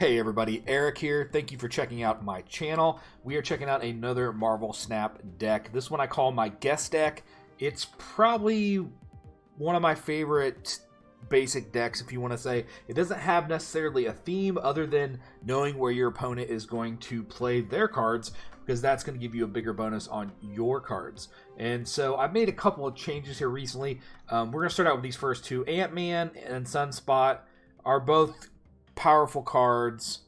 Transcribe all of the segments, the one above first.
Hey everybody, Eric here. Thank you for checking out my channel. We are checking out another Marvel Snap deck. This one I call my guest deck. It's probably one of my favorite basic decks, if you want to say. It doesn't have necessarily a theme other than knowing where your opponent is going to play their cards, because that's going to give you a bigger bonus on your cards. And so I've made a couple of changes here recently. We're going to start out with these first two. Ant-Man and Sunspot are both powerful cards.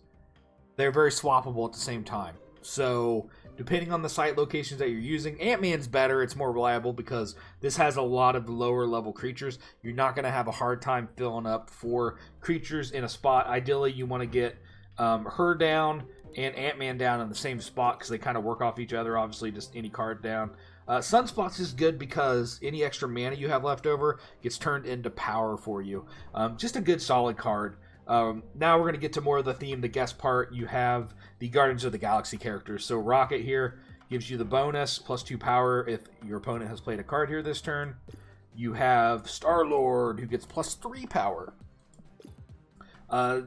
They're very swappable at the same time. So depending on the site locations that you're using, Ant-Man's better. It's more reliable because this has a lot of lower level creatures. You're not going to have a hard time filling up for creatures in a spot. Ideally, you want to get her down and Ant-Man down in the same spot because they kind of work off each other. Obviously, just any card down. Sunspot's is good because any extra mana you have left over gets turned into power for you. Just a good solid card. Now we're going to get to more of the theme, the guest part. You have the Guardians of the Galaxy characters. So Rocket here gives you the bonus, +2 power if your opponent has played a card here this turn. You have Star-Lord, who gets +3 power.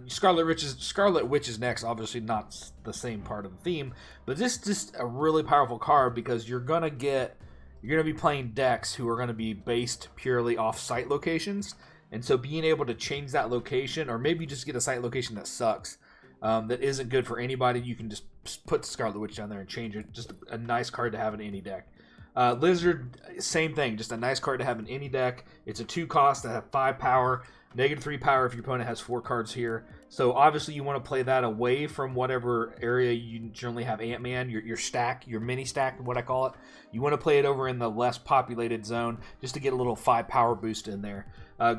Scarlet Witch is next, obviously not the same part of the theme, but this is just a really powerful card because you're going to be playing decks who are going to be based purely off site locations. And so being able to change that location, or maybe just get a site location that sucks, that isn't good for anybody, you can just put Scarlet Witch down there and change it. Just a nice card to have in any deck. Lizard, same thing, just a nice card to have in any deck. It's a 2 cost to have 5 power, -3 power if your opponent has 4 cards here. So obviously you want to play that away from whatever area you generally have Ant-Man, your stack, your mini stack, what I call it. You want to play it over in the less populated zone just to get a little 5 power boost in there.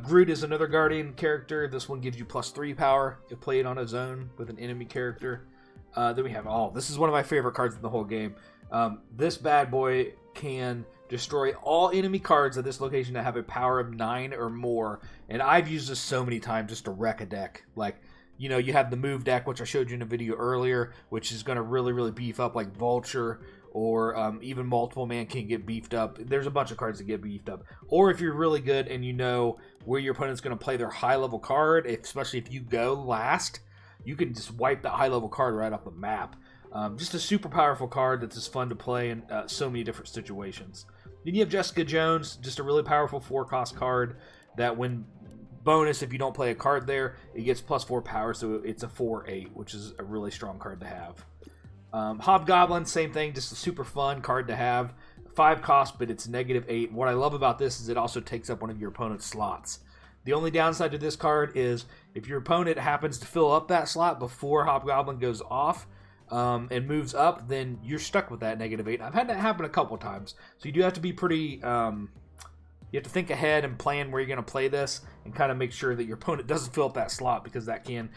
Groot is another Guardian character. This one gives you +3 power if played on a zone with an enemy character. Then we have, this is one of my favorite cards in the whole game. This bad boy can destroy all enemy cards at this location that have a power of 9 or more. And I've used this so many times just to wreck a deck. Like, you know, you have the move deck, which I showed you in a video earlier, which is going to really beef up, like Vulture, or even Multiple Man can get beefed up. There's a bunch of cards that get beefed up. Or if you're really good and you know where your opponent's going to play their high-level card, especially if you go last, you can just wipe that high-level card right off the map. Just a super powerful card that's just fun to play in so many different situations. Then you have Jessica Jones, just a really powerful 4-cost card that when bonus, if you don't play a card there, it gets +4 power, so it's a 4/8, which is a really strong card to have. Hobgoblin, same thing, just a super fun card to have. 5 cost, but it's -8. What I love about this is it also takes up one of your opponent's slots. The only downside to this card is if your opponent happens to fill up that slot before Hobgoblin goes off and moves up, then you're stuck with that -8. I've had that happen a couple times, so you do have to be pretty... you have to think ahead and plan where you're going to play this and kind of make sure that your opponent doesn't fill up that slot, because that can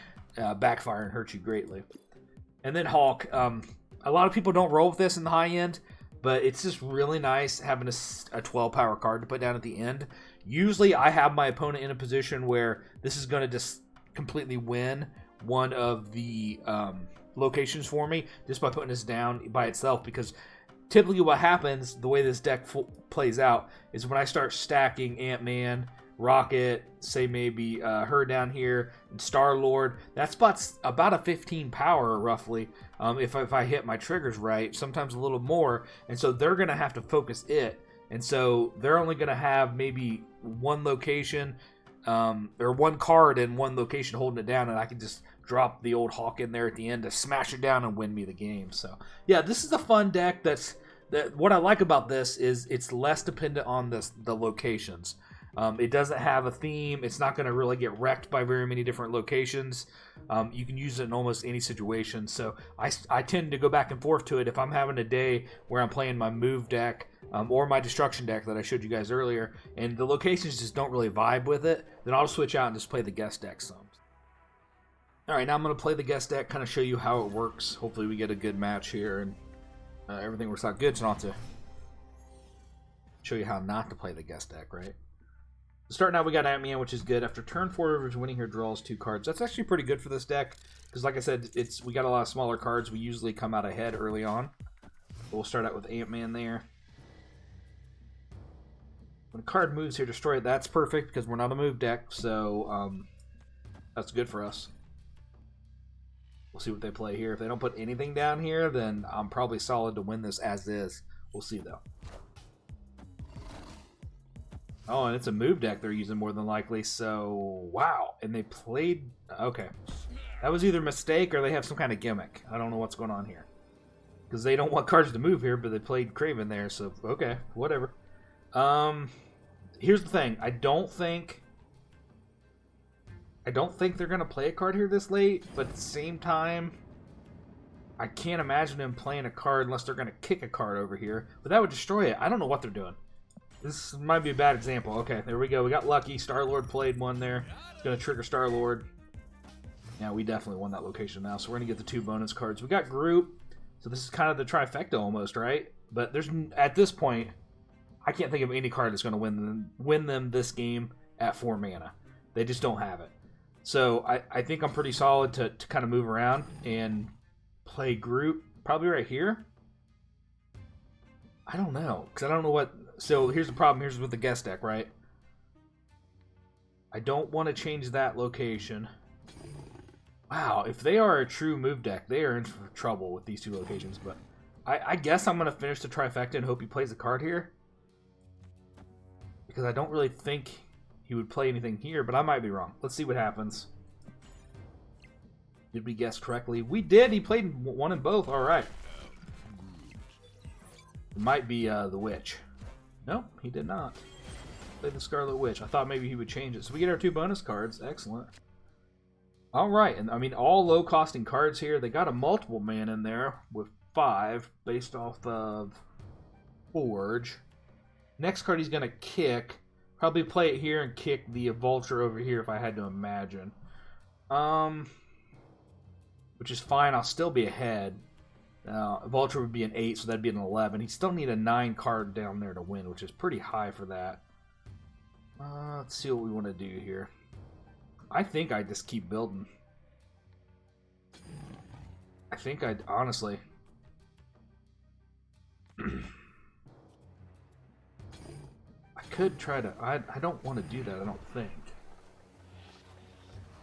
backfire and hurt you greatly. And then Hulk. A lot of people don't roll with this in the high end, but it's just really nice having a 12 power card to put down at the end. Usually I have my opponent in a position where this is going to just completely win one of the locations for me just by putting this down by itself, because typically what happens, the way this deck plays out, is when I start stacking Ant-Man, Rocket, say maybe her down here, and Star-Lord, that spot's about a 15 power roughly, if I hit my triggers right, sometimes a little more, and so they're going to have to focus it, and so they're only going to have maybe one location, or one card in one location holding it down, and I can just drop the old Hawk in there at the end to smash it down and win me the game. So yeah, this is a fun deck. What I like about this is it's less dependent on the locations. It doesn't have a theme. It's not going to really get wrecked by very many different locations. You can use it in almost any situation. So I tend to go back and forth to it. If I'm having a day where I'm playing my move deck or my destruction deck that I showed you guys earlier, and the locations just don't really vibe with it, then I'll switch out and just play the guest deck some. Alright, now I'm going to play the guest deck, kind of show you how it works. Hopefully we get a good match here and everything works out good, so I'll have to show you how not to play the guest deck, right? Starting out, we got Ant-Man, which is good. After turn 4, whoever's winning here draws 2 cards. That's actually pretty good for this deck, because like I said, we got a lot of smaller cards. We usually come out ahead early on. But we'll start out with Ant-Man there. When a card moves here, destroy it. That's perfect, because we're not a move deck, so that's good for us. We'll see what they play here. If they don't put anything down here, then I'm probably solid to win this as is. We'll see, though. Oh, and it's a move deck they're using more than likely, so wow. And they played... Okay. That was either a mistake or they have some kind of gimmick. I don't know what's going on here. Because they don't want cards to move here, but they played Craven there, so okay, whatever. Here's the thing. I don't think they're going to play a card here this late, but at the same time, I can't imagine them playing a card unless they're going to kick a card over here. But that would destroy it. I don't know what they're doing. This might be a bad example. Okay, there we go. We got lucky. Star-Lord played one there. It's going to trigger Star-Lord. Yeah, we definitely won that location now, so we're going to get the 2 bonus cards. We got Group, so this is kind of the trifecta almost, right? But there's at this point, I can't think of any card that's going to win them this game at 4 mana. They just don't have it. So I think I'm pretty solid to kind of move around and play Group, probably right here. I don't know, because I don't know what... So here's the problem. Here's with the guest deck, right? I don't want to change that location. Wow, if they are a true move deck, they are in for trouble with these 2 locations. But I guess I'm going to finish the trifecta and hope he plays a card here. Because I don't really think he would play anything here, but I might be wrong. Let's see what happens. Did we guess correctly? We did! He played one in both. Alright. It might be the Witch. Nope, he did not. Played the Scarlet Witch. I thought maybe he would change it. So we get our 2 bonus cards. Excellent. Alright, and I mean, all low-costing cards here. They got a multiple man in there with 5 based off of Forge. Next card he's going to kick. Probably play it here and kick the Vulture over here if I had to imagine. Which is fine. I'll still be ahead. Vulture would be an 8, so that'd be an 11. He'd still need a 9 card down there to win, which is pretty high for that. Let's see what we want to do here. I think I just keep building. I think I'd honestly... I could try to... I don't want to do that, I don't think.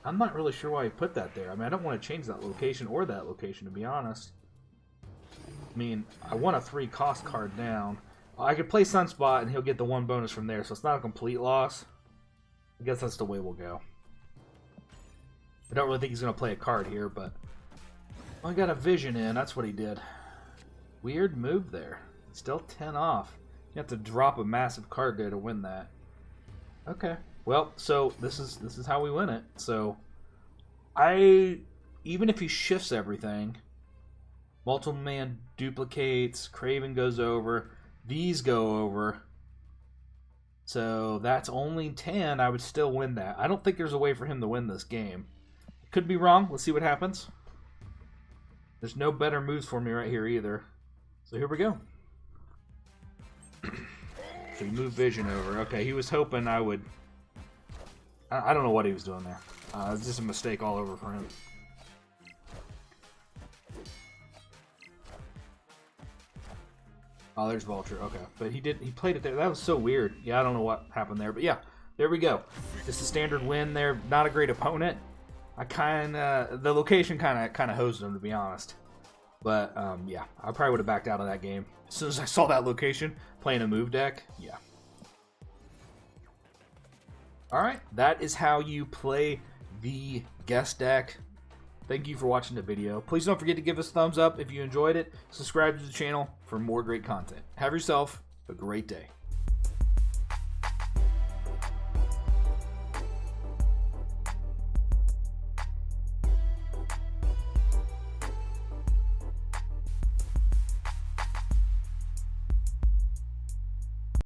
I'm not really sure why he put that there. I mean, I don't want to change that location or that location, to be honest. I mean, I want a 3 cost card down. I could play Sunspot and he'll get the 1 bonus from there, so it's not a complete loss. I guess that's the way we'll go. I don't really think he's going to play a card here, but... Well, I got a Vision in, that's what he did. Weird move there. Still 10 off. You have to drop a massive card there to win that. Okay. Well, so this is how we win it. So, even if he shifts everything... Multiple Man duplicates, Craven goes over, these go over. So that's only 10. I would still win that. I don't think there's a way for him to win this game. Could be wrong. Let's see what happens. There's no better moves for me right here either. So here we go. So you move Vision over. Okay, he was hoping I would... I don't know what he was doing there. It's just a mistake all over for him. Oh, there's Vulture. Okay, but he played it there. That was so weird. Yeah, I don't know what happened there, but yeah, there we go. Just a standard win there. Not a great opponent. The location kind of hosed him, to be honest. But yeah, I probably would have backed out of that game as soon as I saw that location playing a move deck. Yeah. All right, that is how you play the guest deck. Thank you for watching the video. Please don't forget to give us a thumbs up if you enjoyed it. Subscribe to the channel for more great content. Have yourself a great day.